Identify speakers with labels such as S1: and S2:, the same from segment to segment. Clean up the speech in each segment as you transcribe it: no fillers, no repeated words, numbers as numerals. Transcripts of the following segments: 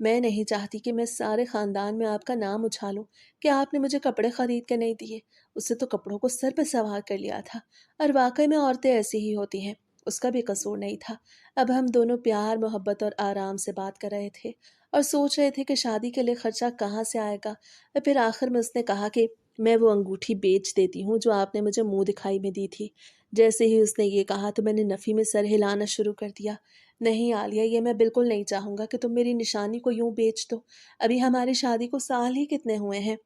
S1: میں نہیں چاہتی کہ میں سارے خاندان میں آپ کا نام اچھالوں کہ آپ نے مجھے کپڑے خرید کے نہیں دیے۔ اسے تو کپڑوں کو سر پہ سوار کر لیا تھا، اور واقعی میں عورتیں ایسی ہی ہوتی ہیں، اس کا بھی قصور نہیں تھا۔ اب ہم دونوں پیار، محبت اور آرام سے بات کر رہے تھے اور سوچ رہے تھے کہ شادی کے لیے خرچہ کہاں سے آئے گا۔ اور پھر آخر میں اس نے کہا کہ میں وہ انگوٹھی بیچ دیتی ہوں جو آپ نے مجھے منہ دکھائی میں دی تھی۔ جیسے ہی اس نے یہ کہا تو میں نے نفی میں سر ہلانا شروع کر دیا۔ نہیں عالیہ، یہ میں بالکل نہیں چاہوں گا کہ تم میری نشانی کو یوں بیچ دو۔ ابھی ہماری شادی کو سال ہی کتنے ہوئے ہیں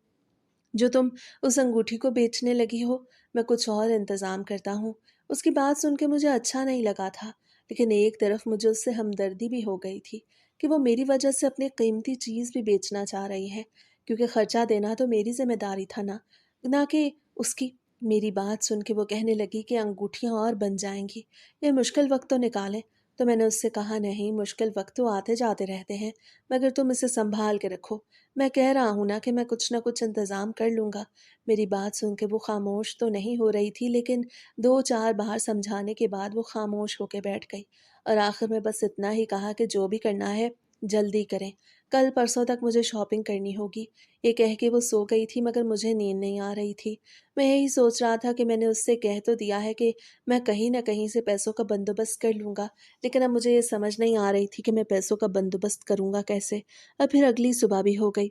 S1: جو تم اس انگوٹھی کو بیچنے لگی ہو؟ میں کچھ اور انتظام کرتا ہوں۔ اس کی بات سن کے مجھے اچھا نہیں لگا تھا، لیکن ایک طرف مجھے اس سے ہمدردی بھی ہو گئی تھی کہ وہ میری وجہ سے اپنی قیمتی چیز بھی بیچنا چاہ رہی ہے، کیونکہ خرچہ دینا تو میری ذمہ داری تھا نہ کہ اس کی۔ میری بات سن کے وہ کہنے لگی کہ انگوٹھیاں اور بن جائیں گی، یہ مشکل وقت تو نکالیں۔ تو میں نے اس سے کہا، نہیں، مشکل وقت تو آتے جاتے رہتے ہیں، مگر تم اسے سنبھال کے رکھو۔ میں کہہ رہا ہوں نا کہ میں کچھ نہ کچھ انتظام کر لوں گا۔ میری بات سن کے وہ خاموش تو نہیں ہو رہی تھی، لیکن 2-4 بار سمجھانے کے بعد وہ خاموش ہو کے بیٹھ گئی، اور آخر میں بس اتنا ہی کہا کہ جو بھی کرنا ہے جلدی کریں، کل پرسوں تک مجھے شاپنگ کرنی ہوگی۔ یہ کہہ کے وہ سو گئی تھی، مگر مجھے نیند نہیں آ رہی تھی۔ میں یہی سوچ رہا تھا کہ میں نے اس سے کہہ تو دیا ہے کہ میں کہیں نہ کہیں سے پیسوں کا بندوبست کر لوں گا، لیکن اب مجھے یہ سمجھ نہیں آ رہی تھی کہ میں پیسوں کا بندوبست کروں گا کیسے۔ اور پھر اگلی صبح بھی ہو گئی۔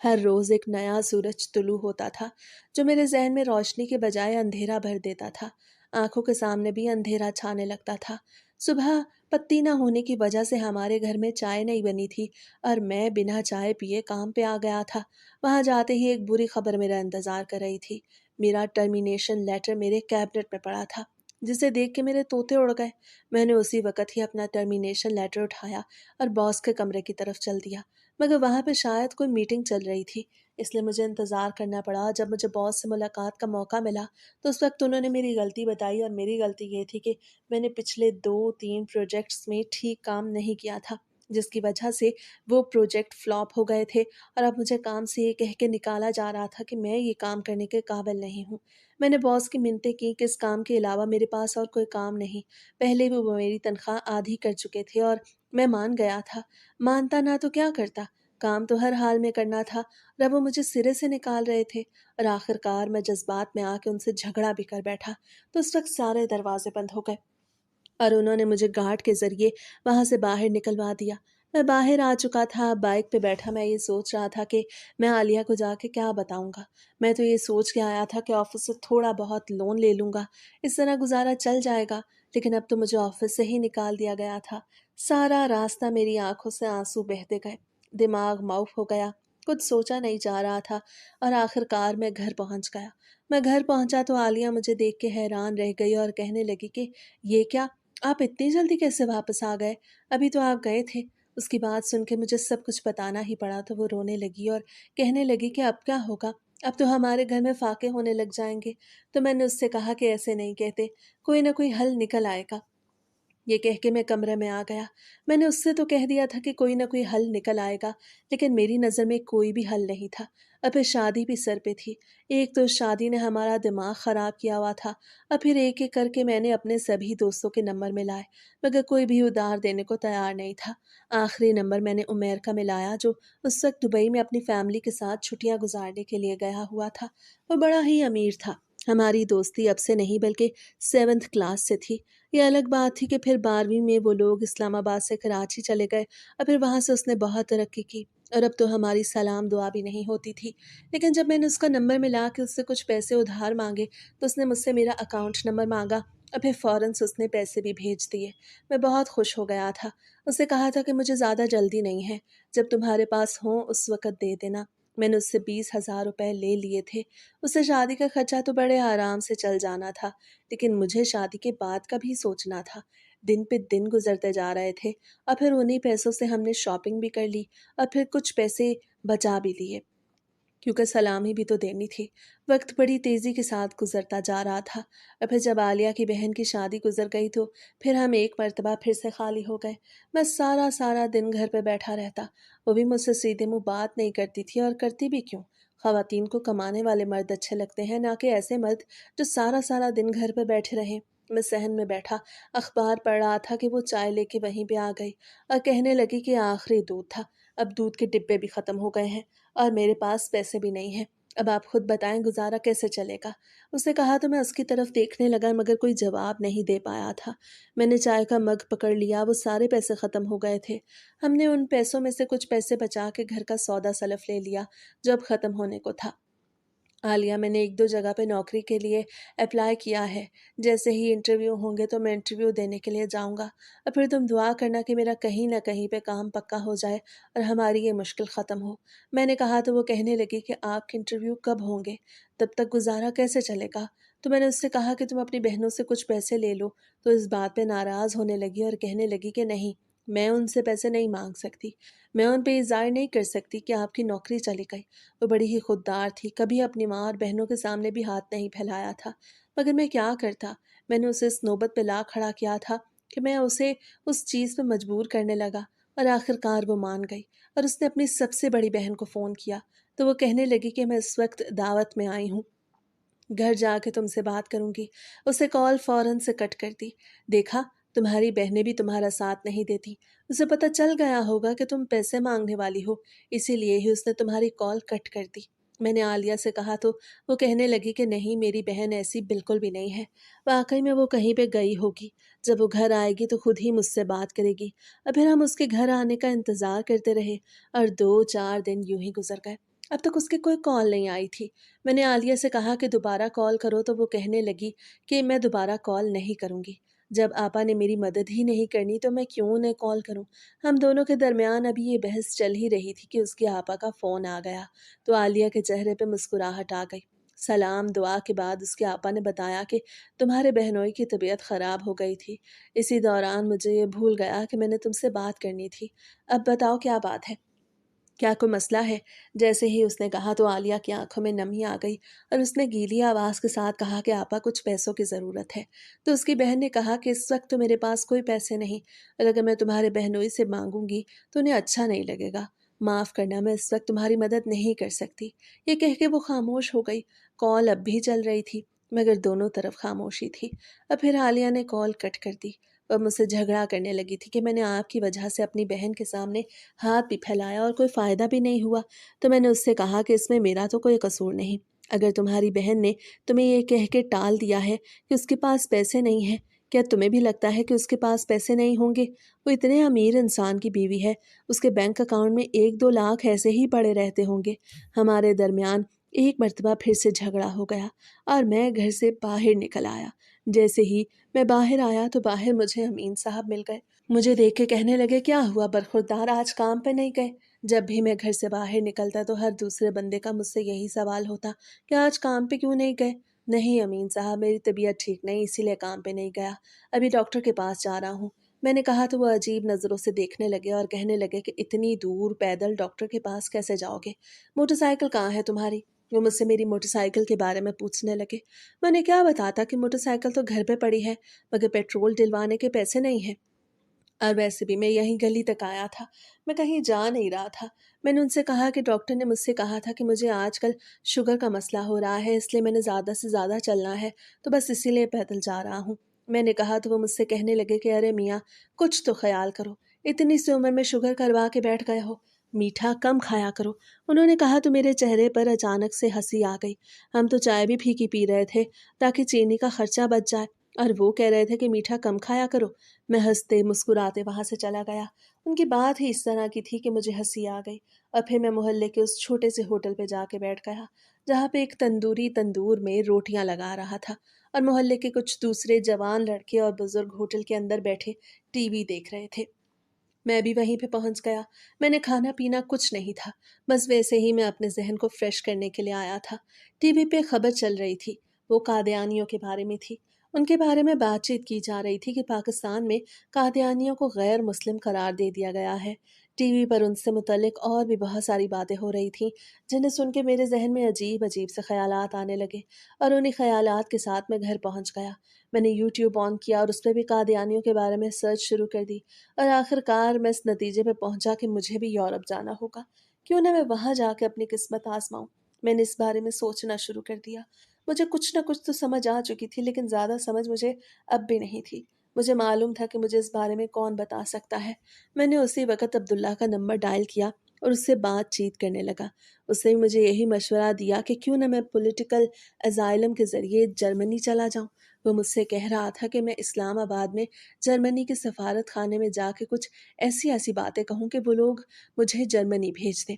S1: ہر روز ایک نیا سورج طلوع ہوتا تھا جو میرے ذہن میں روشنی کے بجائے اندھیرا بھر دیتا تھا۔ آنکھوں کے سامنے بھی اندھیرا چھانے لگتا تھا۔ صبح پتی نہ ہونے کی وجہ سے ہمارے گھر میں چائے نہیں بنی تھی، اور میں بنا چائے پیے کام پہ آ گیا تھا۔ وہاں جاتے ہی ایک بری خبر میرا انتظار کر رہی تھی۔ میرا ٹرمینیشن لیٹر میرے کیبنٹ میں پڑا تھا، جسے دیکھ کے میرے طوطے اڑ گئے۔ میں نے اسی وقت ہی اپنا ٹرمینیشن لیٹر اٹھایا اور باس کے کمرے کی طرف چل دیا، مگر وہاں پہ شاید کوئی میٹنگ چل رہی تھی، اس لیے مجھے انتظار کرنا پڑا۔ جب مجھے باس سے ملاقات کا موقع ملا تو اس وقت انہوں نے میری غلطی بتائی، اور میری غلطی یہ تھی کہ میں نے پچھلے 2-3 پروجیکٹس میں ٹھیک کام نہیں کیا تھا، جس کی وجہ سے وہ پروجیکٹ فلاپ ہو گئے تھے، اور اب مجھے کام سے یہ کہہ کے نکالا جا رہا تھا کہ میں یہ کام کرنے کے قابل نہیں ہوں۔ میں نے باس کی منتیں کی کہ اس کام کے علاوہ میرے پاس اور کوئی کام نہیں۔ پہلے بھی وہ میری تنخواہ آدھی کر چکے تھے، اور میں مان گیا تھا۔ مانتا نہ تو کیا کرتا، کام تو ہر حال میں کرنا تھا، اور اب وہ مجھے سرے سے نکال رہے تھے۔ اور آخر کار میں جذبات میں آ کے ان سے جھگڑا بھی کر بیٹھا، تو اس وقت سارے دروازے بند ہو گئے اور انہوں نے مجھے گارڈ کے ذریعے وہاں سے باہر نکلوا دیا۔ میں باہر آ چکا تھا، بائک پہ بیٹھا میں یہ سوچ رہا تھا کہ میں عالیہ کو جا کے کیا بتاؤں گا۔ میں تو یہ سوچ کے آیا تھا کہ آفس سے تھوڑا بہت لون لے لوں گا، اس طرح گزارا چل جائے گا، لیکن اب تو مجھے آفس سے ہی نکال دیا گیا تھا۔ سارا راستہ میری آنکھوں سے آنسو بہتے گئے، دماغ معاف ہو گیا، کچھ سوچا نہیں جا رہا تھا، اور آخر کار میں گھر پہنچ گیا۔ میں گھر پہنچا تو عالیہ مجھے دیکھ کے حیران رہ گئی اور کہنے لگی کہ یہ کیا، آپ اتنی جلدی کیسے واپس آ گئے؟ ابھی تو آپ گئے تھے۔ اس کی بات سن کے مجھے سب کچھ بتانا ہی پڑا تو وہ رونے لگی اور کہنے لگی کہ اب کیا ہوگا، اب تو ہمارے گھر میں فاقے ہونے لگ جائیں گے۔ تو میں نے اس سے کہا کہ ایسے نہیں کہتے، کوئی نہ کوئی حل نکل آئے گا۔ یہ کہہ کے میں کمرے میں آ گیا۔ میں نے اس سے تو کہہ دیا تھا کہ کوئی نہ کوئی حل نکل آئے گا، لیکن میری نظر میں کوئی بھی حل نہیں تھا۔ اور پھر شادی بھی سر پہ تھی۔ ایک تو اس شادی نے ہمارا دماغ خراب کیا ہوا تھا، اور پھر ایک ایک کر کے میں نے اپنے سبھی دوستوں کے نمبر ملائے، مگر کوئی بھی ادھار دینے کو تیار نہیں تھا۔ آخری نمبر میں نے عمیر کا ملایا، جو اس وقت دبئی میں اپنی فیملی کے ساتھ چھٹیاں گزارنے کے لیے گیا ہوا تھا۔ وہ بڑا ہی امیر تھا۔ ہماری دوستی اب سے نہیں بلکہ 7th کلاس سے تھی۔ یہ الگ بات تھی کہ پھر 12ویں میں وہ لوگ اسلام آباد سے کراچی چلے گئے، اور پھر وہاں سے اس نے بہت ترقی کی، اور اب تو ہماری سلام دعا بھی نہیں ہوتی تھی۔ لیکن جب میں نے اس کا نمبر ملا کے اس سے کچھ پیسے ادھار مانگے تو اس نے مجھ سے میرا اکاؤنٹ نمبر مانگا، اور پھر فوراً سے اس نے پیسے بھی بھیج دیے۔ میں بہت خوش ہو گیا تھا۔ اس نے کہا تھا کہ مجھے زیادہ جلدی نہیں ہے، جب تمہارے پاس ہوں اس وقت دے دینا۔ میں نے اس سے 20,000 روپے لے لیے تھے۔ اس سے شادی کا خرچہ تو بڑے آرام سے چل جانا تھا، لیکن مجھے شادی کے بعد کا بھی سوچنا تھا۔ دن پہ دن گزرتے جا رہے تھے، اور پھر انہی پیسوں سے ہم نے شاپنگ بھی کر لی، اور پھر کچھ پیسے بچا بھی لیے، کیونکہ سلامی بھی تو دینی تھی۔ وقت بڑی تیزی کے ساتھ گزرتا جا رہا تھا، اور پھر جب عالیہ کی بہن کی شادی گزر گئی تو پھر ہم ایک مرتبہ پھر سے خالی ہو گئے۔ میں سارا دن گھر پہ بیٹھا رہتا۔ وہ بھی مجھ سے سیدھے منہ بات نہیں کرتی تھی، اور کرتی بھی کیوں؟ خواتین کو کمانے والے مرد اچھے لگتے ہیں، نہ کہ ایسے مرد جو سارا دن گھر پہ بیٹھے رہیں۔ میں صحن میں بیٹھا اخبار پڑھ رہا تھا کہ وہ چائے لے کے وہیں پہ آ گئی اور کہنے لگی کہ آخری دودھ تھا۔ اب دودھ کے ڈبے بھی ختم ہو گئے ہیں اور میرے پاس پیسے بھی نہیں ہیں۔ اب آپ خود بتائیں گزارا کیسے چلے گا؟ اس نے کہا تو میں اس کی طرف دیکھنے لگا مگر کوئی جواب نہیں دے پایا تھا۔ میں نے چائے کا مگ پکڑ لیا، وہ سارے پیسے ختم ہو گئے تھے۔ ہم نے ان پیسوں میں سے کچھ پیسے بچا کے گھر کا سودا سلف لے لیا جو اب ختم ہونے کو تھا۔ عالیہ، میں نے 1-2 جگہ پہ نوکری کے لیے اپلائی کیا ہے، جیسے ہی انٹرویو ہوں گے تو میں انٹرویو دینے کے لیے جاؤں گا، اور پھر تم دعا کرنا کہ میرا کہیں نہ کہیں پہ کام پکا ہو جائے اور ہماری یہ مشکل ختم ہو۔ میں نے کہا تو وہ کہنے لگی کہ آپ کے انٹرویو کب ہوں گے؟ تب تک گزارا کیسے چلے گا؟ تو میں نے اس سے کہا کہ تم اپنی بہنوں سے کچھ پیسے لے لو، تو اس بات پہ ناراض ہونے لگی اور کہنے لگی کہ نہیں، میں ان سے پیسے نہیں مانگ سکتی، میں ان پہ اظہار نہیں کر سکتی کہ آپ کی نوکری چلی گئی۔ وہ بڑی ہی خوددار تھی، کبھی اپنی ماں اور بہنوں کے سامنے بھی ہاتھ نہیں پھیلایا تھا، مگر میں کیا کرتا؟ میں نے اسے اس نوبت پہ لا کھڑا کیا تھا کہ میں اسے اس چیز پہ مجبور کرنے لگا، اور آخر کار وہ مان گئی، اور اس نے اپنی سب سے بڑی بہن کو فون کیا تو وہ کہنے لگی کہ میں اس وقت دعوت میں آئی ہوں، گھر جا کے تم سے بات کروں گی۔ اسے کال فوراً سے کٹ کر دی۔ دیکھا، تمہاری بہنیں بھی تمہارا ساتھ نہیں دیتی، اسے پتہ چل گیا ہوگا کہ تم پیسے مانگنے والی ہو، اسی لیے ہی اس نے تمہاری کال کٹ کر دی۔ میں نے عالیہ سے کہا تو وہ کہنے لگی کہ نہیں، میری بہن ایسی بالکل بھی نہیں ہے، واقعی میں وہ کہیں پہ گئی ہوگی، جب وہ گھر آئے گی تو خود ہی مجھ سے بات کرے گی۔ اور پھر ہم اس کے گھر آنے کا انتظار کرتے رہے اور 2-4 دن یوں ہی گزر گئے، اب تک اس کی کوئی کال نہیں آئی تھی۔ میں نے عالیہ سے کہا کہ دوبارہ کال کرو تو وہ کہنے لگی کہ میں دوبارہ کال نہیں کروں گی، جب آپا نے میری مدد ہی نہیں کرنی تو میں کیوں انہیں کال کروں؟ ہم دونوں کے درمیان ابھی یہ بحث چل ہی رہی تھی کہ اس کی آپا کا فون آ گیا تو عالیہ کے چہرے پہ مسکراہٹ آ گئی۔ سلام دعا کے بعد اس کے آپا نے بتایا کہ تمہارے بہنوئی کی طبیعت خراب ہو گئی تھی، اسی دوران مجھے یہ بھول گیا کہ میں نے تم سے بات کرنی تھی، اب بتاؤ کیا بات ہے؟ کیا کوئی مسئلہ ہے؟ جیسے ہی اس نے کہا تو عالیہ کی آنکھوں میں نمی آ گئی اور اس نے گیلی آواز کے ساتھ کہا کہ آپا کچھ پیسوں کی ضرورت ہے۔ تو اس کی بہن نے کہا کہ اس وقت تو میرے پاس کوئی پیسے نہیں، اور اگر میں تمہارے بہنوئی سے مانگوں گی تو انہیں اچھا نہیں لگے گا، معاف کرنا، میں اس وقت تمہاری مدد نہیں کر سکتی۔ یہ کہہ کے وہ خاموش ہو گئی۔ کال اب بھی چل رہی تھی مگر دونوں طرف خاموشی تھی، اور پھر عالیہ نے کال کٹ کر دی۔ وہ مجھ سے جھگڑا کرنے لگی تھی کہ میں نے آپ کی وجہ سے اپنی بہن کے سامنے ہاتھ بھی پھیلایا اور کوئی فائدہ بھی نہیں ہوا، تو میں نے اس سے کہا کہ اس میں میرا تو کوئی قصور نہیں، اگر تمہاری بہن نے تمہیں یہ کہہ کے ٹال دیا ہے کہ اس کے پاس پیسے نہیں ہیں، کیا تمہیں بھی لگتا ہے کہ اس کے پاس پیسے نہیں ہوں گے؟ وہ اتنے امیر انسان کی بیوی ہے، اس کے بینک اکاؤنٹ میں 1-2 لاکھ ایسے ہی پڑے رہتے ہوں گے۔ ہمارے درمیان ایک مرتبہ پھر سے جھگڑا ہو گیا اور میں گھر سے باہر نکل آیا۔ جیسے ہی میں باہر آیا تو باہر مجھے امین صاحب مل گئے، مجھے دیکھ کے کہنے لگے کیا ہوا برخوردار، آج کام پہ نہیں گئے؟ جب بھی میں گھر سے باہر نکلتا تو ہر دوسرے بندے کا مجھ سے یہی سوال ہوتا کہ آج کام پہ کیوں نہیں گئے؟ نہیں امین صاحب، میری طبیعت ٹھیک نہیں، اسی لیے کام پہ نہیں گیا، ابھی ڈاکٹر کے پاس جا رہا ہوں۔ میں نے کہا تو وہ عجیب نظروں سے دیکھنے لگے اور کہنے لگے کہ اتنی دور پیدل ڈاکٹر کے پاس کیسے جاؤ گے؟ موٹر سائیکل کہاں ہے تمہاری؟ وہ مجھ سے میری موٹر سائیکل کے بارے میں پوچھنے لگے۔ میں نے کیا بتاتا کہ موٹر سائیکل تو گھر پہ پڑی ہے مگر پیٹرول ڈلوانے کے پیسے نہیں ہیں، اور ویسے بھی میں یہیں گلی تک آیا تھا، میں کہیں جا نہیں رہا تھا۔ میں نے ان سے کہا کہ ڈاکٹر نے مجھ سے کہا تھا کہ مجھے آج کل شوگر کا مسئلہ ہو رہا ہے، اس لیے میں نے زیادہ سے زیادہ چلنا ہے، تو بس اسی لیے پیدل جا رہا ہوں۔ میں نے کہا تو وہ مجھ سے کہنے لگے کہ ارے میاں، کچھ تو خیال کرو، اتنی سی عمر میں شوگر کروا کے بیٹھ گئے ہو، میٹھا کم کھایا کرو۔ انہوں نے کہا تو میرے چہرے پر اچانک سے ہنسی آ گئی۔ ہم تو چائے بھی پھیکی پی رہے تھے تاکہ چینی کا خرچہ بچ جائے، اور وہ کہہ رہے تھے کہ میٹھا کم کھایا کرو۔ میں ہنستے مسکراتے وہاں سے چلا گیا۔ ان کی بات ہی اس طرح کی تھی کہ مجھے ہنسی آ گئی، اور پھر میں محلے کے اس چھوٹے سے ہوٹل پہ جا کے بیٹھ گیا جہاں پہ ایک تندوری تندور میں روٹیاں لگا رہا تھا، اور محلے کے کچھ دوسرے جوان لڑکے اور بزرگ ہوٹل کے اندر بیٹھے ٹی وی دیکھ رہے تھے۔ میں بھی وہیں پہ پہنچ گیا۔ میں نے کھانا پینا کچھ نہیں تھا، بس ویسے ہی میں اپنے ذہن کو فریش کرنے کے لیے آیا تھا۔ ٹی وی پہ خبر چل رہی تھی، وہ قادیانیوں کے بارے میں تھی۔ ان کے بارے میں بات چیت کی جا رہی تھی کہ پاکستان میں قادیانیوں کو غیر مسلم قرار دے دیا گیا ہے۔ ٹی وی پر ان سے متعلق اور بھی بہت ساری باتیں ہو رہی تھیں جنہیں سن کے میرے ذہن میں عجیب عجیب سے خیالات آنے لگے، اور انہی خیالات کے ساتھ میں گھر پہنچ گیا۔ میں نے یوٹیوب آن کیا اور اس پہ بھی قادیانیوں کے بارے میں سرچ شروع کر دی، اور آخر کار میں اس نتیجے پہ پہنچا کہ مجھے بھی یورپ جانا ہوگا، کیوں نہ میں وہاں جا کے اپنی قسمت آزماؤں۔ میں نے اس بارے میں سوچنا شروع کر دیا۔ مجھے کچھ نہ کچھ تو سمجھ آ چکی تھی، لیکن زیادہ سمجھ مجھے اب بھی نہیں تھی۔ مجھے معلوم تھا کہ مجھے اس بارے میں کون بتا سکتا ہے۔ میں نے اسی وقت عبداللہ کا نمبر ڈائل کیا اور اس سے بات چیت کرنے لگا۔ اس نے مجھے یہی مشورہ دیا کہ کیوں نہ میں پولیٹیکل ازائلم کے ذریعے جرمنی چلا جاؤں۔ وہ مجھ سے کہہ رہا تھا کہ میں اسلام آباد میں جرمنی کے سفارت خانے میں جا کے کچھ ایسی باتیں کہوں کہ وہ لوگ مجھے جرمنی بھیج دیں،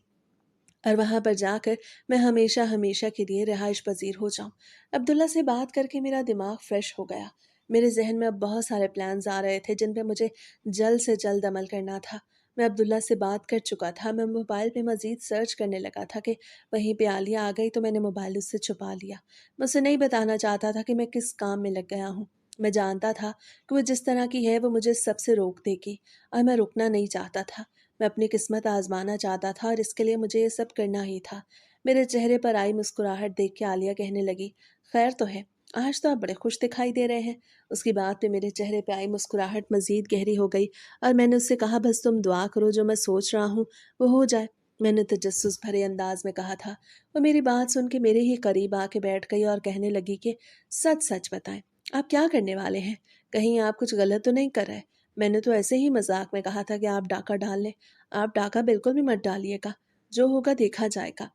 S1: اور وہاں پر جا کر میں ہمیشہ ہمیشہ کے لیے رہائش پذیر ہو جاؤں۔ عبداللہ سے بات کر کے میرا دماغ فریش ہو گیا۔ میرے ذہن میں اب بہت سارے پلانز آ رہے تھے جن پہ مجھے جلد سے جلد عمل کرنا تھا۔ میں عبداللہ سے بات کر چکا تھا۔ میں موبائل پہ مزید سرچ کرنے لگا تھا کہ وہیں پہ عالیہ آ گئی، تو میں نے موبائل اس سے چھپا لیا۔ میں اسے نہیں بتانا چاہتا تھا کہ میں کس کام میں لگ گیا ہوں۔ میں جانتا تھا کہ وہ جس طرح کی ہے وہ مجھے سب سے روک دے گی، اور میں رکنا نہیں چاہتا تھا۔ میں اپنی قسمت آزمانا چاہتا تھا، اور اس کے لیے مجھے یہ سب کرنا ہی تھا۔ میرے چہرے پر آئی مسکراہٹ دیکھ کے عالیہ کہنے لگی، خیر تو ہے، آج تو آپ بڑے خوش دکھائی دے رہے ہیں۔ اس کی بات پہ میرے چہرے پہ آئی مسکراہٹ مزید گہری ہو گئی، اور میں نے اس سے کہا، بس تم دعا کرو جو میں سوچ رہا ہوں وہ ہو جائے۔ میں نے تجسس بھرے انداز میں کہا تھا۔ وہ میری بات سن کے میرے ہی قریب آ کے بیٹھ گئی اور کہنے لگی کہ سچ سچ بتائیں، آپ کیا کرنے والے ہیں؟ کہیں آپ کچھ غلط تو نہیں کر رہے؟ میں نے تو ایسے ہی مذاق میں کہا تھا کہ آپ ڈاکہ ڈال لیں۔ آپ ڈاکہ بالکل بھی مت ڈالیے گا، جو ہوگا دیکھا جائے گا۔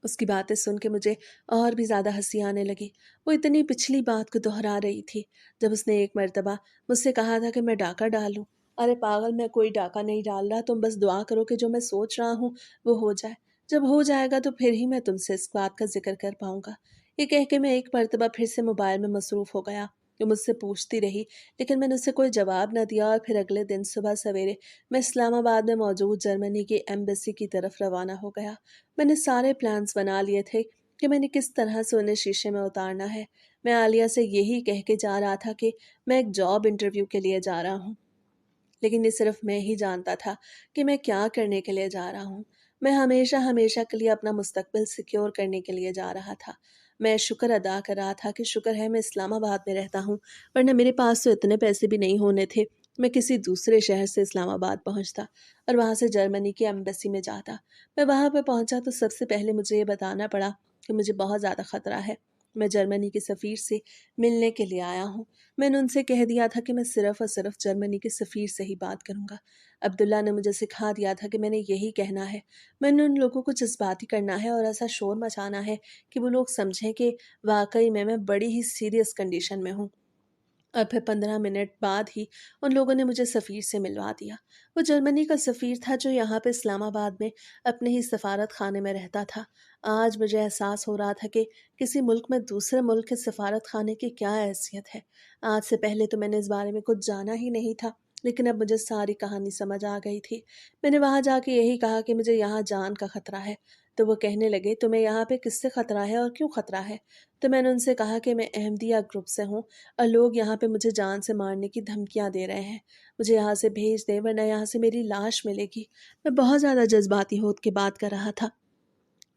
S1: اس کی باتیں سن کے مجھے اور بھی زیادہ ہنسی آنے لگی۔ وہ اتنی پچھلی بات کو دہرا رہی تھی جب اس نے ایک مرتبہ مجھ سے کہا تھا کہ میں ڈاکہ ڈالوں۔ ارے پاگل، میں کوئی ڈاکہ نہیں ڈال رہا، تم بس دعا کرو کہ جو میں سوچ رہا ہوں وہ ہو جائے۔ جب ہو جائے گا تو پھر ہی میں تم سے اس بات کا ذکر کر پاؤں گا۔ یہ کہہ کے میں ایک مرتبہ پھر سے موبائل میں مصروف ہو گیا۔ وہ مجھ سے پوچھتی رہی، لیکن میں نے اسے کوئی جواب نہ دیا، اور پھر اگلے دن صبح سویرے میں اسلام آباد میں موجود جرمنی کی ایمبیسی کی طرف روانہ ہو گیا۔ میں نے سارے پلانز بنا لیے تھے کہ میں نے کس طرح سے انہیں شیشے میں اتارنا ہے۔ میں عالیہ سے یہی کہہ کے جا رہا تھا کہ میں ایک جاب انٹرویو کے لیے جا رہا ہوں، لیکن یہ صرف میں ہی جانتا تھا کہ میں کیا کرنے کے لیے جا رہا ہوں۔ میں ہمیشہ ہمیشہ کے لیے اپنا مستقبل سیکیور کرنے کے لیے جا رہا تھا۔ میں شکر ادا کر رہا تھا کہ شکر ہے میں اسلام آباد میں رہتا ہوں، ورنہ میرے پاس تو اتنے پیسے بھی نہیں ہونے تھے میں کسی دوسرے شہر سے اسلام آباد پہنچتا اور وہاں سے جرمنی کی ایمبیسی میں جاتا۔ میں وہاں پہ پہنچا تو سب سے پہلے مجھے یہ بتانا پڑا کہ مجھے بہت زیادہ خطرہ ہے۔ میں جرمنی کے سفیر سے ملنے کے لیے آیا ہوں۔ میں نے ان سے کہہ دیا تھا کہ میں صرف اور صرف جرمنی کے سفیر سے ہی بات کروں گا۔ عبداللہ نے مجھے سکھا دیا تھا کہ میں نے یہی کہنا ہے۔ میں نے ان لوگوں کو جذباتی کرنا ہے اور ایسا شور مچانا ہے کہ وہ لوگ سمجھیں کہ واقعی میں بڑی ہی سیریس کنڈیشن میں ہوں۔ اور پھر 15 منٹ بعد ہی ان لوگوں نے مجھے سفیر سے ملوا دیا۔ وہ جرمنی کا سفیر تھا جو یہاں پہ اسلام آباد میں اپنے ہی سفارت خانے میں رہتا تھا۔ آج مجھے احساس ہو رہا تھا کہ کسی ملک میں دوسرے ملک کے سفارت خانے کی کیا حیثیت ہے۔ آج سے پہلے تو میں نے اس بارے میں کچھ جانا ہی نہیں تھا، لیکن اب مجھے ساری کہانی سمجھ آ گئی تھی۔ میں نے وہاں جا کے یہی کہا کہ مجھے یہاں جان کا خطرہ ہے، تو وہ کہنے لگے، تمہیں یہاں پہ کس سے خطرہ ہے اور کیوں خطرہ ہے؟ تو میں نے ان سے کہا کہ میں احمدیہ گروپ سے ہوں، اور لوگ یہاں پہ مجھے جان سے مارنے کی دھمکیاں دے رہے ہیں۔ مجھے یہاں سے بھیج دیں ورنہ یہاں سے میری لاش ملے گی۔ میں بہت زیادہ جذباتی ہو کے بات کر رہا تھا۔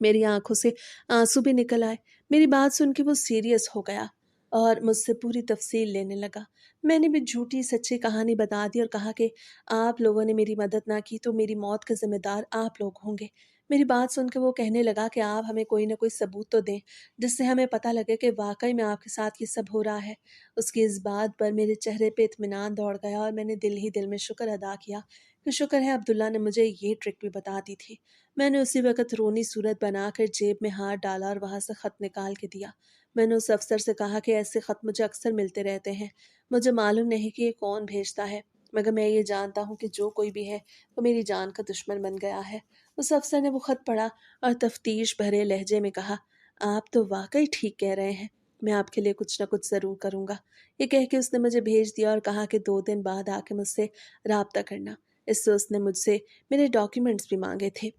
S1: میری آنکھوں سے آنسو بھی نکل آئے۔ میری بات سن کے وہ سیریس ہو گیا اور مجھ سے پوری تفصیل لینے لگا۔ میں نے بھی جھوٹی سچی کہانی بتا دی اور کہا کہ آپ لوگوں نے میری مدد نہ کی تو میری موت کے ذمہ دار آپ لوگ ہوں گے۔ میری بات سن کے وہ کہنے لگا کہ آپ ہمیں کوئی نہ کوئی ثبوت تو دیں جس سے ہمیں پتہ لگے کہ واقعی میں آپ کے ساتھ یہ سب ہو رہا ہے۔ اس کی اس بات پر میرے چہرے پہ اطمینان دوڑ گیا اور میں نے دل ہی دل میں شکر ادا کیا کہ شکر ہے عبداللہ نے مجھے یہ ٹرک بھی بتا دی تھی۔ میں نے اسی وقت رونی صورت بنا کر جیب میں ہاتھ ڈالا اور وہاں سے خط نکال کے دیا۔ میں نے اس افسر سے کہا کہ ایسے خط مجھے اکثر ملتے رہتے ہیں، مجھے معلوم نہیں کہ یہ کون بھیجتا ہے، مگر میں یہ جانتا ہوں کہ جو کوئی بھی ہے وہ میری جان کا دشمن بن گیا ہے۔ اس افسر نے وہ خط پڑھا اور تفتیش بھرے لہجے میں کہا، آپ تو واقعی ٹھیک کہہ رہے ہیں، میں آپ کے لیے کچھ نہ کچھ ضرور کروں گا۔ یہ کہہ کے اس نے مجھے بھیج دیا اور کہا کہ 2 دن بعد آ کے مجھ سے رابطہ کرنا۔ اس سے اس نے مجھ سے میرے ڈاکیومنٹس بھی مانگے تھے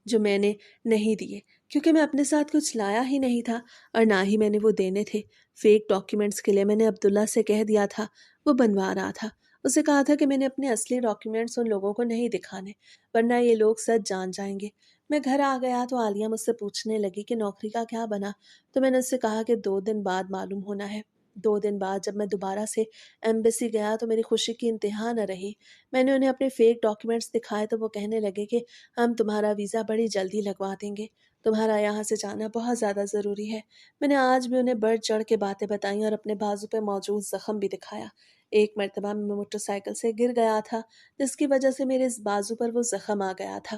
S1: جو میں نے نہیں دیے، کیونکہ میں اپنے ساتھ کچھ لایا ہی نہیں تھا اور نہ ہی میں نے وہ دینے تھے۔ فیک ڈاکیومنٹس کے لیے میں نے عبداللہ سے کہہ دیا تھا، وہ بنوا رہا تھا۔ اسے کہا تھا کہ میں نے اپنے اصلی ڈاکیومنٹس ان لوگوں کو نہیں دکھانے، ورنہ یہ لوگ سچ جان جائیں گے۔ میں گھر آ گیا تو عالیہ مجھ سے پوچھنے لگی کہ نوکری کا کیا بنا، تو میں نے اس سے کہا کہ 2 دن بعد معلوم ہونا ہے۔ 2 دن بعد جب میں دوبارہ سے ایمبیسی گیا تو میری خوشی کی انتہا نہ رہی۔ میں نے انہیں اپنے فیک ڈاکیومنٹس دکھائے تو وہ کہنے لگے کہ ہم تمہارا ویزا بڑی جلدی لگوا دیں گے، تمہارا یہاں سے جانا بہت زیادہ ضروری ہے۔ میں نے آج بھی انہیں بڑھ چڑھ کے باتیں بتائیں اور اپنے بازو پہ موجود زخم بھی دکھایا۔ ایک مرتبہ میں موٹر سائیکل سے گر گیا تھا جس کی وجہ سے میرے اس بازو پر وہ زخم آ گیا تھا۔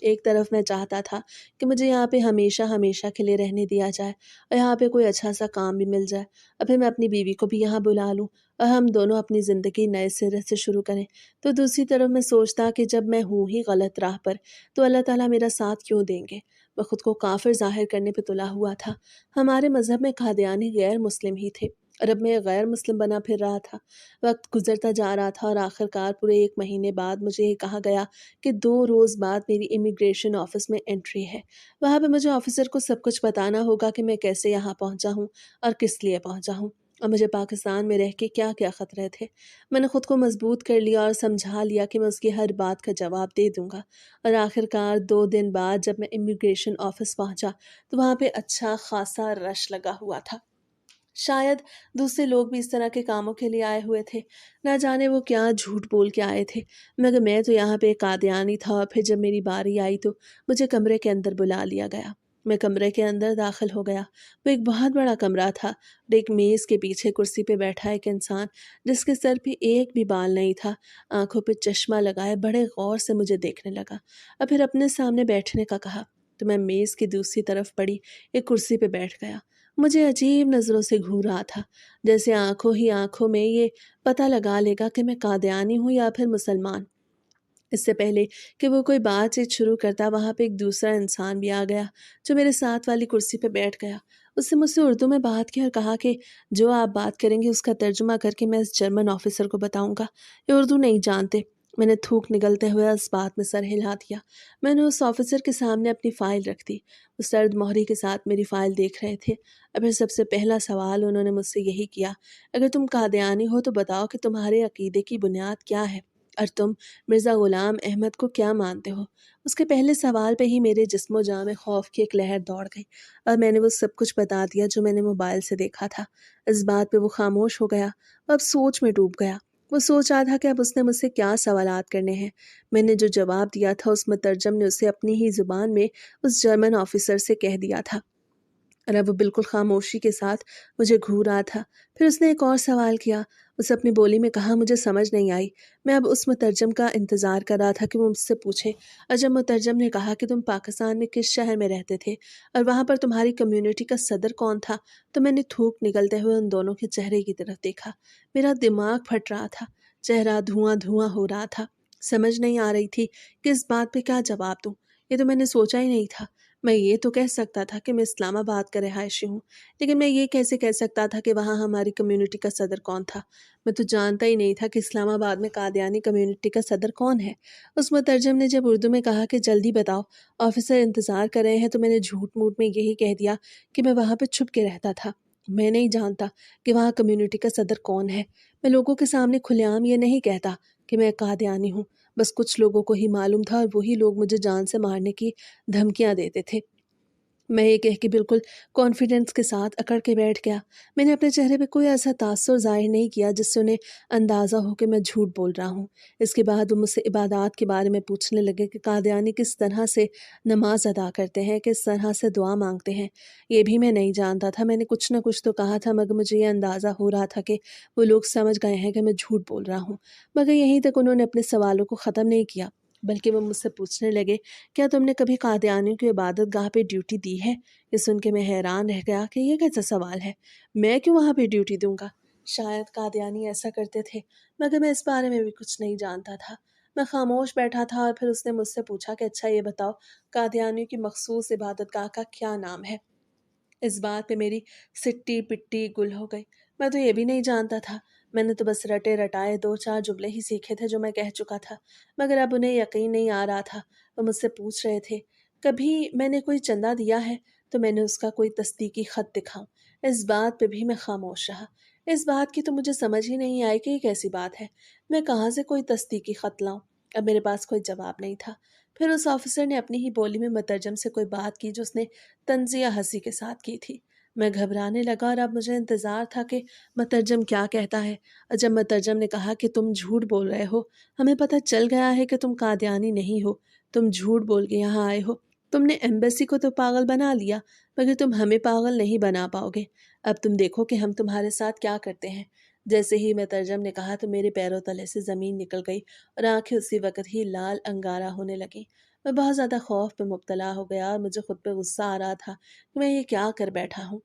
S1: ایک طرف میں چاہتا تھا کہ مجھے یہاں پہ ہمیشہ ہمیشہ کے لیے رہنے دیا جائے اور یہاں پہ کوئی اچھا سا کام بھی مل جائے اور پھر میں اپنی بیوی کو بھی یہاں بلا لوں اور ہم دونوں اپنی زندگی نئے سرے سے شروع کریں۔ تو دوسری طرف میں سوچتا کہ جب میں ہوں ہی غلط راہ پر تو اللہ تعالیٰ میرا ساتھ کیوں دیں گے؟ میں خود کو کافر ظاہر کرنے پہ تلا ہوا تھا۔ ہمارے مذہب میں قادیانی غیر مسلم ہی تھے اور اب میں غیر مسلم بنا پھر رہا تھا۔ وقت گزرتا جا رہا تھا اور آخر کار پورے 1 مہینے بعد مجھے یہ کہا گیا کہ 2 روز بعد میری امیگریشن آفس میں انٹری ہے۔ وہاں پہ مجھے آفیسر کو سب کچھ بتانا ہوگا کہ میں کیسے یہاں پہنچا ہوں اور کس لیے پہنچا ہوں اور مجھے پاکستان میں رہ کے کیا کیا خطرے تھے۔ میں نے خود کو مضبوط کر لیا اور سمجھا لیا کہ میں اس کی ہر بات کا جواب دے دوں گا، اور آخر کار 2 دن بعد جب میں امیگریشن آفس پہنچا تو وہاں پہ اچھا خاصا رش لگا ہوا تھا۔ شاید دوسرے لوگ بھی اس طرح کے کاموں کے لیے آئے ہوئے تھے، نہ جانے وہ کیا جھوٹ بول کے آئے تھے، مگر میں تو یہاں پہ ایک قادیانی تھا۔ اور پھر جب میری باری آئی تو مجھے کمرے کے اندر بلا لیا گیا۔ میں کمرے کے اندر داخل ہو گیا۔ وہ ایک بہت بڑا کمرہ تھا اور ایک میز کے پیچھے کرسی پہ بیٹھا ایک انسان جس کے سر پہ ایک بھی بال نہیں تھا، آنکھوں پہ چشمہ لگائے بڑے غور سے مجھے دیکھنے لگا اور پھر اپنے سامنے بیٹھنے کا کہا تو میں میز کی دوسری طرف پڑی ایک کرسی پہ بیٹھ گیا۔ مجھے عجیب نظروں سے گھور رہا تھا، جیسے آنکھوں ہی آنکھوں میں یہ پتہ لگا لے گا کہ میں قادیانی ہوں یا پھر مسلمان۔ اس سے پہلے کہ وہ کوئی بات چیت شروع کرتا وہاں پہ ایک دوسرا انسان بھی آ گیا جو میرے ساتھ والی کرسی پہ بیٹھ گیا۔ اس نے مجھ سے اردو میں بات کی اور کہا کہ جو آپ بات کریں گے اس کا ترجمہ کر کے میں اس جرمن آفیسر کو بتاؤں گا، یہ اردو نہیں جانتے۔ میں نے تھوک نگلتے ہوئے اس بات میں سر ہلا دیا۔ میں نے اس آفیسر کے سامنے اپنی فائل رکھ دی۔ وہ سرد مہری کے ساتھ میری فائل دیکھ رہے تھے اور پھر سب سے پہلا سوال انہوں نے مجھ سے یہی کیا، اگر تم قادیانی ہو تو بتاؤ کہ تمہارے عقیدے کی بنیاد کیا ہے اور تم مرزا غلام احمد کو کیا مانتے ہو؟ اس کے پہلے سوال پہ ہی میرے جسم و جاں میں خوف کی ایک لہر دوڑ گئی اور میں نے وہ سب کچھ بتا دیا جو میں نے موبائل سے دیکھا تھا۔ اس بات پہ وہ خاموش ہو گیا، وہ اب سوچ میں ڈوب گیا۔ وہ سوچ رہا تھا کہ اب اس نے مجھ سے کیا سوالات کرنے ہیں۔ میں نے جو جواب دیا تھا اس مترجم نے اسے اپنی ہی زبان میں اس جرمن آفیسر سے کہہ دیا تھا، اور اب وہ بالکل خاموشی کے ساتھ مجھے گھور رہا تھا۔ پھر اس نے ایک اور سوال کیا۔ اس اپنی بولی میں کہا مجھے سمجھ نہیں آئی۔ میں اب اس مترجم کا انتظار کر رہا تھا کہ وہ مجھ سے پوچھے، اور جب مترجم نے کہا کہ تم پاکستان میں کس شہر میں رہتے تھے اور وہاں پر تمہاری کمیونٹی کا صدر کون تھا، تو میں نے تھوک نگلتے ہوئے ان دونوں کے چہرے کی طرف دیکھا۔ میرا دماغ پھٹ رہا تھا، چہرہ دھواں دھواں ہو رہا تھا۔ سمجھ نہیں آ رہی تھی کہ اس بات پہ کیا جواب دوں۔ یہ تو میں نے سوچا ہی نہیں تھا۔ میں یہ تو کہہ سکتا تھا کہ میں اسلام آباد کا رہائشی ہوں، لیکن میں یہ کیسے کہہ سکتا تھا کہ وہاں ہماری کمیونٹی کا صدر کون تھا؟ میں تو جانتا ہی نہیں تھا کہ اسلام آباد میں قادیانی کمیونٹی کا صدر کون ہے۔ اس مترجم نے جب اردو میں کہا کہ جلدی بتاؤ، آفیسر انتظار کر رہے ہیں، تو میں نے جھوٹ موٹ میں یہی کہہ دیا کہ میں وہاں پہ چھپ کے رہتا تھا۔ میں نہیں جانتا کہ وہاں کمیونٹی کا صدر کون ہے۔ میں لوگوں کے سامنے کھلے عام یہ نہیں کہتا کہ میں قادیانی ہوں، بس کچھ لوگوں کو ہی معلوم تھا اور وہی لوگ مجھے جان سے مارنے کی دھمکیاں دیتے تھے۔ میں یہ کہہ کے بالکل کانفیڈنس کے ساتھ اکڑ کے بیٹھ گیا۔ میں نے اپنے چہرے پہ کوئی ایسا تاثر ظاہر نہیں کیا جس سے انہیں اندازہ ہو کہ میں جھوٹ بول رہا ہوں۔ اس کے بعد وہ مجھ سے عبادات کے بارے میں پوچھنے لگے کہ قادیانی کس طرح سے نماز ادا کرتے ہیں، کس طرح سے دعا مانگتے ہیں۔ یہ بھی میں نہیں جانتا تھا۔ میں نے کچھ نہ کچھ تو کہا تھا، مگر مجھے یہ اندازہ ہو رہا تھا کہ وہ لوگ سمجھ گئے ہیں کہ میں جھوٹ بول رہا ہوں۔ مگر یہیں تک انہوں نے اپنے سوالوں کو ختم نہیں کیا، بلکہ وہ مجھ سے پوچھنے لگے، کیا تم نے کبھی قادیانیوں کی عبادت گاہ پہ ڈیوٹی دی ہے؟ یہ سن کے میں حیران رہ گیا کہ یہ کیسا سوال ہے، میں کیوں وہاں پہ ڈیوٹی دوں گا؟ شاید قادیانی ایسا کرتے تھے، مگر میں اس بارے میں بھی کچھ نہیں جانتا تھا۔ میں خاموش بیٹھا تھا اور پھر اس نے مجھ سے پوچھا کہ اچھا یہ بتاؤ، قادیانیوں کی مخصوص عبادت گاہ کا کیا نام ہے؟ اس بات پہ میری سٹی پٹی گل ہو گئی۔ میں تو یہ بھی نہیں جانتا تھا۔ میں نے تو بس رٹے رٹائے 2 4 جملے ہی سیکھے تھے جو میں کہہ چکا تھا، مگر اب انہیں یقین نہیں آ رہا تھا۔ وہ مجھ سے پوچھ رہے تھے، کبھی میں نے کوئی چندہ دیا ہے تو میں نے اس کا کوئی تصدیقی خط دکھاؤں؟ اس بات پہ بھی میں خاموش رہا۔ اس بات کی تو مجھے سمجھ ہی نہیں آئی کہ یہ کیسی بات ہے، میں کہاں سے کوئی تصدیقی خط لاؤں؟ اب میرے پاس کوئی جواب نہیں تھا۔ پھر اس آفیسر نے اپنی ہی بولی میں مترجم سے کوئی بات کی جو اس نے طنزیہ ہنسی کے ساتھ کی تھی۔ میں گھبرانے لگا اور اب مجھے انتظار تھا کہ مترجم کیا کہتا ہے، اور جب مترجم نے کہا کہ تم جھوٹ بول رہے ہو، ہمیں پتہ چل گیا ہے کہ تم قادیانی نہیں ہو، تم جھوٹ بول کے یہاں آئے ہو، تم نے ایمبیسی کو تو پاگل بنا لیا، مگر تم ہمیں پاگل نہیں بنا پاؤ گے۔ اب تم دیکھو کہ ہم تمہارے ساتھ کیا کرتے ہیں۔ جیسے ہی مترجم نے کہا تو میرے پیروں تلے سے زمین نکل گئی اور آنکھیں اسی وقت ہی لال انگارہ ہونے لگیں۔ میں بہت زیادہ خوف میں مبتلا ہو گیا اور مجھے خود پہ غصہ آ رہا تھا کہ میں یہ کیا کر بیٹھا ہوں۔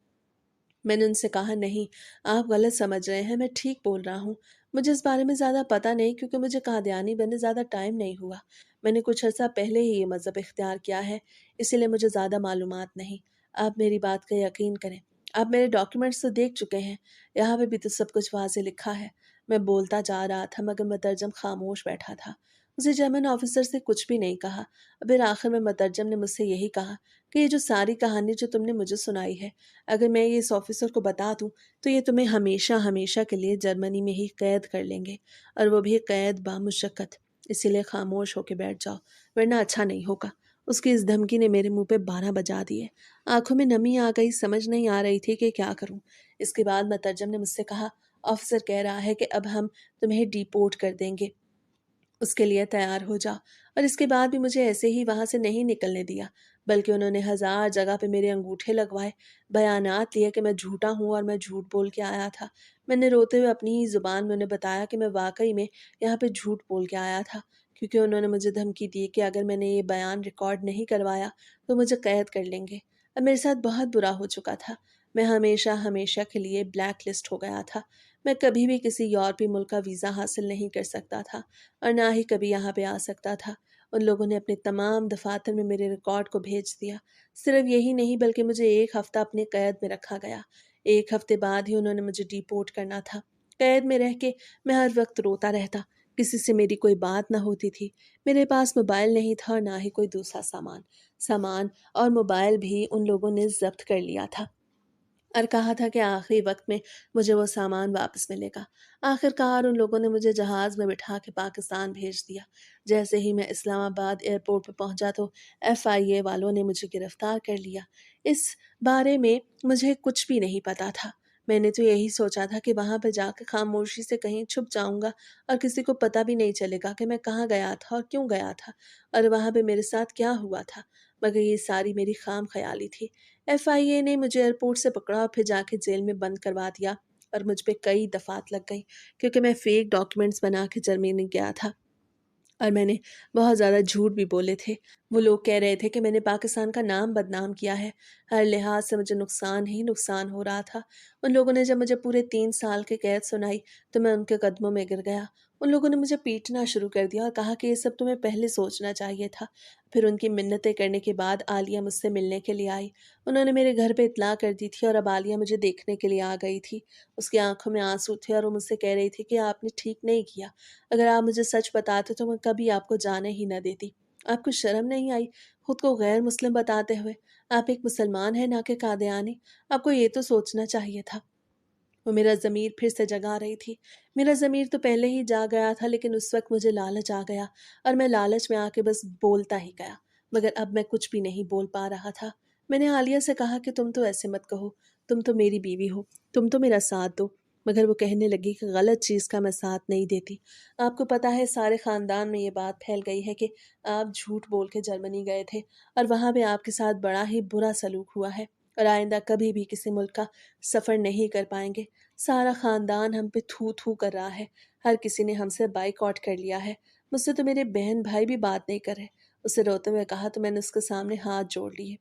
S1: میں نے ان سے کہا نہیں، آپ غلط سمجھ رہے ہیں، میں ٹھیک بول رہا ہوں۔ مجھے اس بارے میں زیادہ پتہ نہیں کیونکہ مجھے قادیانی بنے زیادہ ٹائم نہیں ہوا۔ میں نے کچھ عرصہ پہلے ہی یہ مذہب اختیار کیا ہے، اسی لیے مجھے زیاددہ معلومات نہیں۔ آپ میری بات کا یقین کریں۔ آپ میرے ڈاکیومنٹس تو دیکھ چکے ہیں، یہاں پہ بھی تو سب کچھ واضح لکھا ہے۔ میں بولتا جا رہا تھا مگر مترجم خاموش بیٹھا تھا۔ اسے جرمن آفیسر سے کچھ بھی نہیں کہا۔ پھر آخر میں مترجم نے مجھ سے یہی کہا کہ یہ جو ساری کہانی جو تم نے مجھے سنائی ہے، اگر میں یہ اس آفیسر کو بتا دوں تو یہ تمہیں ہمیشہ ہمیشہ کے لیے جرمنی میں ہی قید کر لیں گے، اور وہ بھی قید بامشقت۔ اسی لیے خاموش ہو کے بیٹھ جاؤ ورنہ اچھا نہیں ہوگا۔ اس کی اس دھمکی نے میرے منہ پہ 12 بجا دیے۔ آنکھوں میں نمی آ گئی، سمجھ نہیں آ رہی تھی کہ کیا کروں۔ اس کے بعد مترجم نے مجھ سے کہا آفیسر کہہ رہا ہے کہ اب ہم تمہیں ڈیپورٹ کر دیں گے، اس کے لیے تیار ہو جا۔ اور اس کے بعد بھی مجھے ایسے ہی وہاں سے نہیں نکلنے دیا، بلکہ انہوں نے 1000 جگہ پہ میرے انگوٹھے لگوائے، بیانات لیے کہ میں جھوٹا ہوں اور میں جھوٹ بول کے آیا تھا۔ میں نے روتے ہوئے اپنی ہی زبان میں انہیں بتایا کہ میں واقعی میں یہاں پہ جھوٹ بول کے آیا تھا، کیونکہ انہوں نے مجھے دھمکی دی کہ اگر میں نے یہ بیان ریکارڈ نہیں کروایا تو مجھے قید کر لیں گے۔ اب میرے ساتھ بہت برا ہو چکا تھا، میں ہمیشہ ہمیشہ کے لیے بلیک لسٹ ہو گیا تھا۔ میں کبھی بھی کسی یورپی ملک کا ویزا حاصل نہیں کر سکتا تھا اور نہ ہی کبھی یہاں پہ آ سکتا تھا۔ ان لوگوں نے اپنے تمام دفاتر میں میرے ریکارڈ کو بھیج دیا۔ صرف یہی نہیں بلکہ مجھے 1 ہفتہ اپنے قید میں رکھا گیا۔ 1 ہفتے بعد ہی انہوں نے مجھے ڈیپورٹ کرنا تھا۔ قید میں رہ کے میں ہر وقت روتا رہتا، کسی سے میری کوئی بات نہ ہوتی تھی۔ میرے پاس موبائل نہیں تھا اور نہ ہی کوئی دوسرا سامان اور موبائل بھی ان لوگوں نے ضبط کر لیا تھا اور کہا تھا کہ آخری وقت میں مجھے وہ سامان واپس ملے گا۔ آخر کار ان لوگوں نے مجھے جہاز میں بٹھا کے پاکستان بھیج دیا۔ جیسے ہی میں اسلام آباد ایئرپورٹ پہ پہنچا تو FIA والوں نے مجھے گرفتار کر لیا۔ اس بارے میں مجھے کچھ بھی نہیں پتا تھا۔ میں نے تو یہی سوچا تھا کہ وہاں پہ جا کے خاموشی سے کہیں چھپ جاؤں گا اور کسی کو پتہ بھی نہیں چلے گا کہ میں کہاں گیا تھا اور کیوں گیا تھا اور وہاں پہ میرے ساتھ کیا ہوا تھا، مگر یہ ساری میری خام خیالی تھی۔ FIA نے مجھے ایئرپورٹ سے پکڑا اور پھر جا کے جیل میں بند کروا دیا اور مجھ پہ کئی دفعات لگ گئی کیونکہ میں فیک ڈاکیومنٹس بنا کے جرمنی گیا تھا اور میں نے بہت زیادہ جھوٹ بھی بولے تھے۔ وہ لوگ کہہ رہے تھے کہ میں نے پاکستان کا نام بدنام کیا ہے۔ ہر لحاظ سے مجھے نقصان ہی نقصان ہو رہا تھا۔ ان لوگوں نے جب مجھے پورے 3 سال کی قید سنائی تو میں ان کے قدموں میں گر گیا۔ ان لوگوں نے مجھے پیٹنا شروع کر دیا اور کہا کہ یہ سب تمہیں پہلے سوچنا چاہیے تھا۔ پھر ان کی منتیں کرنے کے بعد عالیہ مجھ سے ملنے کے لیے آئی۔ انہوں نے میرے گھر پہ اطلاع کر دی تھی اور اب عالیہ مجھے دیکھنے کے لیے آ گئی تھی۔ اس کی آنکھوں میں آنسو تھے اور وہ مجھ سے کہہ رہی تھی کہ آپ نے ٹھیک نہیں کیا۔ اگر آپ مجھے سچ بتاتے تو میں کبھی آپ کو جانے ہی نہ دیتی۔ آپ کو شرم نہیں آئی خود کو غیر مسلم بتاتے ہوئے؟ آپ ایک مسلمان ہیں نہ کہ قادیانی۔ آپ کو یہ تو سوچنا چاہیے تھا۔ وہ میرا ضمیر پھر سے جگا رہی تھی۔ میرا ضمیر تو پہلے ہی جا گیا تھا لیکن اس وقت مجھے لالچ آ گیا اور میں لالچ میں آ کے بس بولتا ہی گیا، مگر اب میں کچھ بھی نہیں بول پا رہا تھا۔ میں نے عالیہ سے کہا کہ تم تو ایسے مت کہو، تم تو میری بیوی ہو، تم تو میرا ساتھ دو، مگر وہ کہنے لگی کہ غلط چیز کا میں ساتھ نہیں دیتی۔ آپ کو پتہ ہے سارے خاندان میں یہ بات پھیل گئی ہے کہ آپ جھوٹ بول کے جرمنی گئے تھے اور وہاں پہ آپ کے ساتھ بڑا ہی برا سلوک ہوا ہے اور آئندہ کبھی بھی کسی ملک کا سفر نہیں کر پائیں گے۔ سارا خاندان ہم پہ تھو تھو کر رہا ہے، ہر کسی نے ہم سے بائیک آؤٹ کر لیا ہے۔ مجھ سے تو میرے بہن بھائی بھی بات نہیں کر رہے۔ اسے روتے ہوئے کہا تو میں نے اس کے سامنے ہاتھ جوڑ لیے۔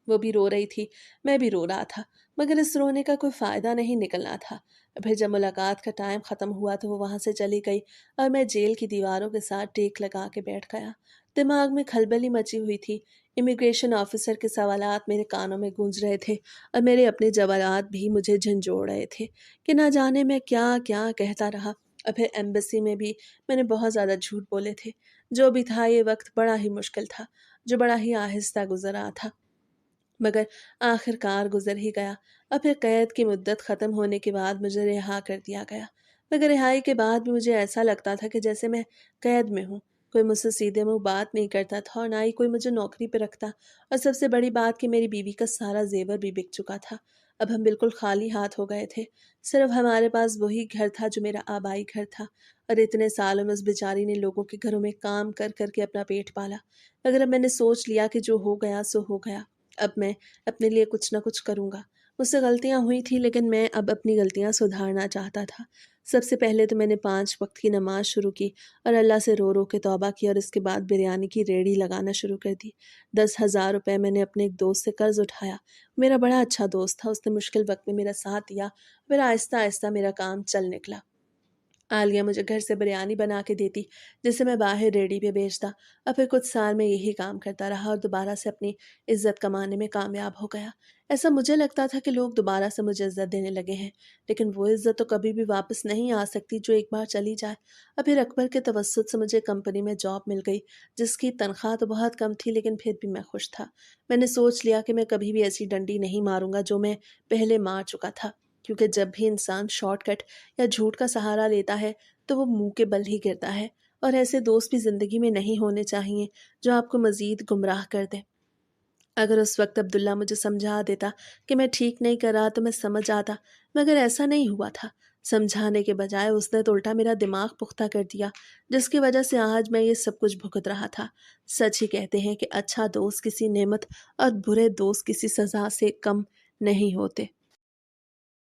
S1: وہ بھی رو رہی تھی، میں بھی رو رہا تھا، مگر اس رونے کا کوئی فائدہ نہیں نکلنا تھا۔ پھر جب ملاقات کا ٹائم ختم ہوا تو وہ وہاں سے چلی گئی اور میں جیل کی دیواروں کے ساتھ ٹیک لگا کے بیٹھ گیا۔ دماغ میں کھلبلی مچی ہوئی تھی۔ امیگریشن آفیسر کے سوالات میرے کانوں میں گونج رہے تھے اور میرے اپنے جوابات بھی مجھے جھنجھوڑ رہے تھے کہ نہ جانے میں کیا کیا کہتا رہا۔ اور پھر ایمبیسی میں بھی میں نے بہت زیادہ جھوٹ بولے تھے۔ جو بھی تھا یہ وقت بڑا ہی مشکل تھا، جو بڑا ہی آہستہ گزرا تھا، مگر آخر کار گزر ہی گیا۔ اور پھر قید کی مدت ختم ہونے کے بعد مجھے رہا کر دیا گیا، مگر رہائی کے بعد بھی مجھے ایسا لگتا تھا کہ جیسے میں قید میں ہوں۔ کوئی مجھ سے سیدھے منہ بات نہیں کرتا تھا اور نہ ہی کوئی مجھے نوکری پہ رکھتا، اور سب سے بڑی بات کہ میری بیوی کا سارا زیور بھی بک چکا تھا۔ اب ہم بالکل خالی ہاتھ ہو گئے تھے۔ صرف ہمارے پاس وہی گھر تھا جو میرا آبائی گھر تھا، اور اتنے سالوں میں اس بیچاری نے لوگوں کے گھروں میں کام کر کر کے اپنا پیٹ پالا۔ مگر اب میں نے سوچ لیا کہ جو ہو گیا سو ہو گیا۔ اب میں اپنے لیے کچھ نہ کچھ کروں گا۔ مجھ سے غلطیاں ہوئی تھی لیکن میں اب اپنی غلطیاں سدھارنا چاہتا تھا۔ سب سے پہلے تو میں نے 5 وقت کی نماز شروع کی اور اللہ سے رو رو کے توبہ کی، اور اس کے بعد بریانی کی ریڑھی لگانا شروع کر دی۔ 10,000 روپے میں نے اپنے ایک دوست سے قرض اٹھایا۔ میرا بڑا اچھا دوست تھا، اس نے مشکل وقت میں میرا ساتھ دیا، پھر آہستہ آہستہ میرا کام چل نکلا۔ عالیہ مجھے گھر سے بریانی بنا کے دیتی، جسے میں باہر ریڑھی پہ بیچتا، اور پھر کچھ سال میں یہی کام کرتا رہا اور دوبارہ سے اپنی عزت کمانے میں کامیاب ہو گیا۔ ایسا مجھے لگتا تھا کہ لوگ دوبارہ سے مجھے عزت دینے لگے ہیں، لیکن وہ عزت تو کبھی بھی واپس نہیں آ سکتی جو ایک بار چلی جائے۔ اور پھر اکبر کے توسط سے مجھے کمپنی میں جاب مل گئی، جس کی تنخواہ تو بہت کم تھی، لیکن پھر بھی میں خوش تھا۔ میں نے سوچ لیا کہ میں کبھی بھی ایسی ڈنڈی نہیں ماروں گا جو میں پہلے مار چکا تھا، کیونکہ جب بھی انسان شارٹ کٹ یا جھوٹ کا سہارا لیتا ہے تو وہ منہ کے بل ہی گرتا ہے، اور ایسے دوست بھی زندگی میں نہیں ہونے چاہیے جو آپ کو مزید گمراہ کر دے۔ اگر اس وقت عبداللہ مجھے سمجھا دیتا کہ میں ٹھیک نہیں کر رہا تو میں سمجھ آتا، مگر ایسا نہیں ہوا تھا۔ سمجھانے کے بجائے اس نے تو الٹا میرا دماغ پختہ کر دیا، جس کی وجہ سے آج میں یہ سب کچھ بھگت رہا تھا۔ سچ ہی کہتے ہیں کہ اچھا دوست کسی نعمت اور برے دوست کسی سزا سے کم نہیں ہوتے۔